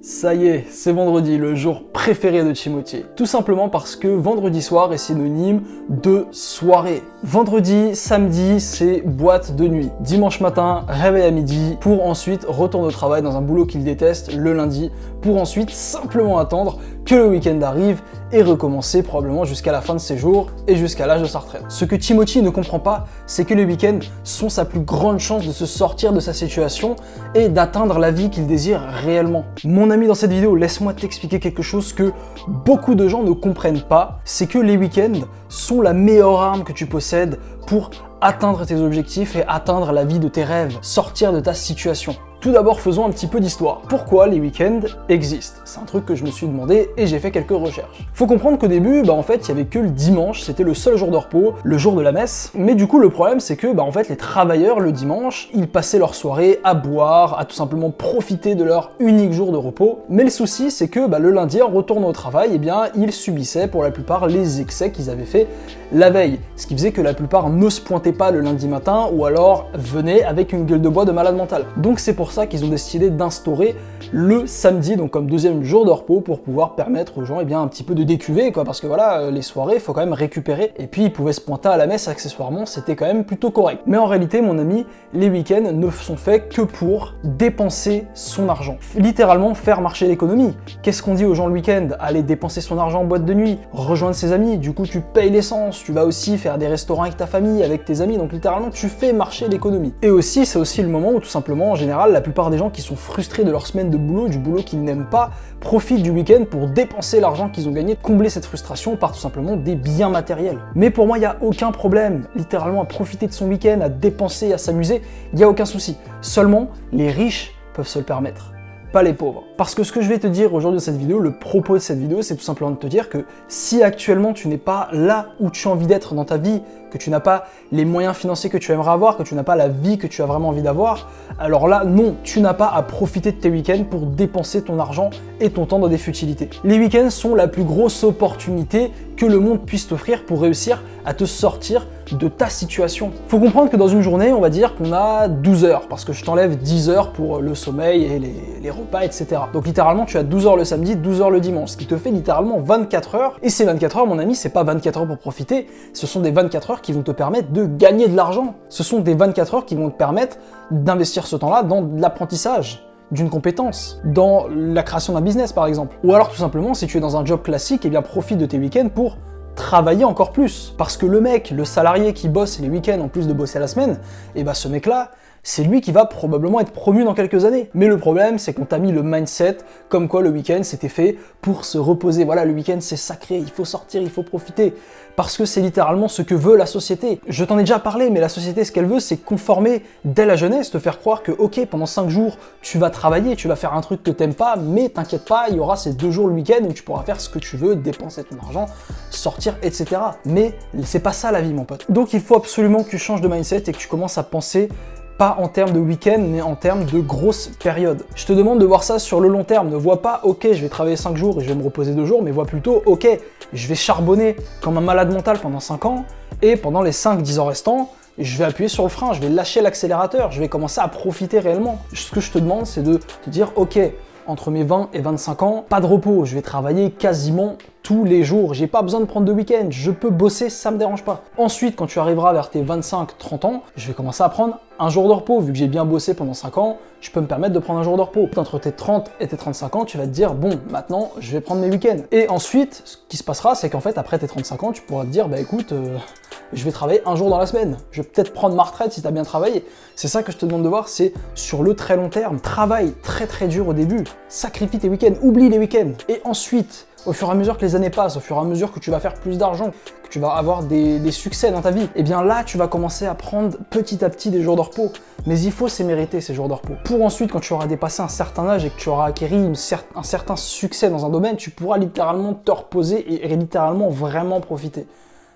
Ça y est, c'est vendredi, le jour préféré de Timothy. Tout simplement parce que vendredi soir est synonyme de soirée. Vendredi, samedi, c'est boîte de nuit. Dimanche matin, réveil à midi, pour ensuite retourner au travail dans un boulot qu'il déteste le lundi, pour ensuite simplement attendre que le week-end arrive et recommencer probablement jusqu'à la fin de ses jours et jusqu'à l'âge de sa retraite. Ce que Timothy ne comprend pas, c'est que les week-ends sont sa plus grande chance de se sortir de sa situation et d'atteindre la vie qu'il désire réellement. Mon ami, dans cette vidéo, laisse-moi t'expliquer quelque chose que beaucoup de gens ne comprennent pas, c'est que les week-ends sont la meilleure arme que tu possèdes pour atteindre tes objectifs et atteindre la vie de tes rêves, sortir de ta situation. Tout d'abord, faisons un petit peu d'histoire. Pourquoi les week-ends existent? C'est un truc que je me suis demandé et j'ai fait quelques recherches. Faut comprendre qu'au début, en fait, il y avait que le dimanche, c'était le seul jour de repos, le jour de la messe. Mais du coup, le problème, c'est que, en fait, les travailleurs, le dimanche, ils passaient leur soirée à boire, à tout simplement profiter de leur unique jour de repos. Mais le souci, c'est que, le lundi, en retournant au travail, ils subissaient pour la plupart les excès qu'ils avaient fait la veille. Ce qui faisait que la plupart ne se pointaient pas le lundi matin ou alors venaient avec une gueule de bois de malade mental. Donc c'est pour ça qu'ils ont décidé d'instaurer le samedi, donc comme deuxième jour de repos, pour pouvoir permettre aux gens un petit peu de décuver, parce que voilà, les soirées, il faut quand même récupérer, et puis ils pouvaient se pointer à la messe accessoirement, c'était quand même plutôt correct. Mais en réalité, mon ami, les week-ends ne sont faits que pour dépenser son argent. Littéralement faire marcher l'économie. Qu'est-ce qu'on dit aux gens le week-end? Aller dépenser son argent en boîte de nuit, rejoindre ses amis, du coup tu payes l'essence, tu vas aussi faire des restaurants avec ta famille, avec tes amis, donc littéralement tu fais marcher l'économie. Et aussi, c'est aussi le moment où tout simplement, en général, la plupart des gens qui sont frustrés de leur semaine de boulot, du boulot qu'ils n'aiment pas, profitent du week-end pour dépenser l'argent qu'ils ont gagné, combler cette frustration par tout simplement des biens matériels. Mais pour moi, il n'y a aucun problème, littéralement, à profiter de son week-end, à dépenser, à s'amuser, il n'y a aucun souci. Seulement, les riches peuvent se le permettre, pas les pauvres. Parce que ce que je vais te dire aujourd'hui dans cette vidéo, le propos de cette vidéo, c'est tout simplement de te dire que si actuellement tu n'es pas là où tu as envie d'être dans ta vie, que tu n'as pas les moyens financiers que tu aimerais avoir, que tu n'as pas la vie que tu as vraiment envie d'avoir, alors là, non, tu n'as pas à profiter de tes week-ends pour dépenser ton argent et ton temps dans des futilités. Les week-ends sont la plus grosse opportunité que le monde puisse t'offrir pour réussir à te sortir de ta situation. Faut comprendre que dans une journée, on va dire qu'on a 12 heures, parce que je t'enlève 10 heures pour le sommeil et les repas, etc. Donc littéralement, tu as 12 heures le samedi, 12 heures le dimanche, ce qui te fait littéralement 24 heures. Et ces 24 heures, mon ami, c'est pas 24 heures pour profiter, ce sont des 24 heures qui vont te permettre de gagner de l'argent. Ce sont des 24 heures qui vont te permettre d'investir ce temps-là dans de l'apprentissage d'une compétence, dans la création d'un business par exemple. Ou alors tout simplement, si tu es dans un job classique, profite de tes week-ends pour travailler encore plus. Parce que le mec, le salarié qui bosse les week-ends en plus de bosser la semaine, ce mec-là, c'est lui qui va probablement être promu dans quelques années. Mais le problème, c'est qu'on t'a mis le mindset comme quoi le week-end c'était fait pour se reposer. Voilà, le week-end c'est sacré, il faut sortir, il faut profiter. Parce que c'est littéralement ce que veut la société. Je t'en ai déjà parlé, mais la société, ce qu'elle veut, c'est conformer dès la jeunesse, te faire croire que, ok, pendant 5 jours, tu vas travailler, tu vas faire un truc que t'aimes pas, mais t'inquiète pas, il y aura ces 2 jours le week-end où tu pourras faire ce que tu veux, dépenser ton argent, sortir, etc. Mais c'est pas ça la vie, mon pote. Donc il faut absolument que tu changes de mindset et que tu commences à penser pas en termes de week-end, mais en termes de grosses périodes. Je te demande de voir ça sur le long terme. Ne vois pas, ok, je vais travailler 5 jours et je vais me reposer 2 jours, mais vois plutôt, ok, je vais charbonner comme un malade mental pendant 5 ans, et pendant les 5-10 ans restants, je vais appuyer sur le frein, je vais lâcher l'accélérateur, je vais commencer à profiter réellement. Ce que je te demande, c'est de te dire, ok, entre mes 20 et 25 ans, pas de repos, je vais travailler quasiment tous les jours, j'ai pas besoin de prendre de week-end, je peux bosser, ça me dérange pas. Ensuite, quand tu arriveras vers tes 25-30 ans, je vais commencer à prendre un jour de repos, vu que j'ai bien bossé pendant 5 ans, je peux me permettre de prendre un jour de repos. Entre tes 30 et tes 35 ans, tu vas te dire, bon, maintenant, je vais prendre mes week-ends. Et ensuite, ce qui se passera, c'est qu'en fait, après tes 35 ans, tu pourras te dire, écoute, je vais travailler un jour dans la semaine. Je vais peut-être prendre ma retraite si tu as bien travaillé. C'est ça que je te demande de voir, c'est sur le très long terme. Travaille très très dur au début, sacrifie tes week-ends, oublie les week-ends. Et ensuite, au fur et à mesure que les années passent, au fur et à mesure que tu vas faire plus d'argent, que tu vas avoir des succès dans ta vie, là, tu vas commencer à prendre petit à petit des jours de repos. Mais il faut se mériter ces jours de repos. Pour ensuite, quand tu auras dépassé un certain âge et que tu auras acquis un certain succès dans un domaine, tu pourras littéralement te reposer et littéralement vraiment profiter.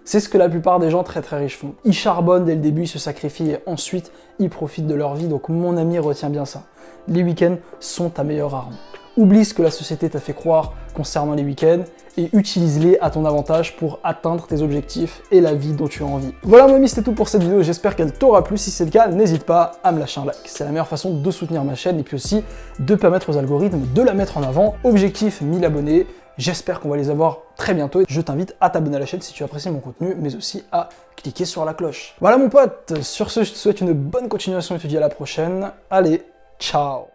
C'est ce que la plupart des gens très très riches font. Ils charbonnent dès le début, ils se sacrifient et ensuite ils profitent de leur vie. Donc mon ami, retiens bien ça. Les week-ends sont ta meilleure arme. Oublie ce que la société t'a fait croire concernant les week-ends et utilise-les à ton avantage pour atteindre tes objectifs et la vie dont tu as envie. Voilà mon ami, c'était tout pour cette vidéo, j'espère qu'elle t'aura plu. Si c'est le cas, n'hésite pas à me lâcher un like. C'est la meilleure façon de soutenir ma chaîne et puis aussi de permettre aux algorithmes de la mettre en avant. Objectif 1000 abonnés, j'espère qu'on va les avoir très bientôt. Je t'invite à t'abonner à la chaîne si tu apprécies mon contenu, mais aussi à cliquer sur la cloche. Voilà mon pote, sur ce, je te souhaite une bonne continuation et te dis à la prochaine. Allez, ciao!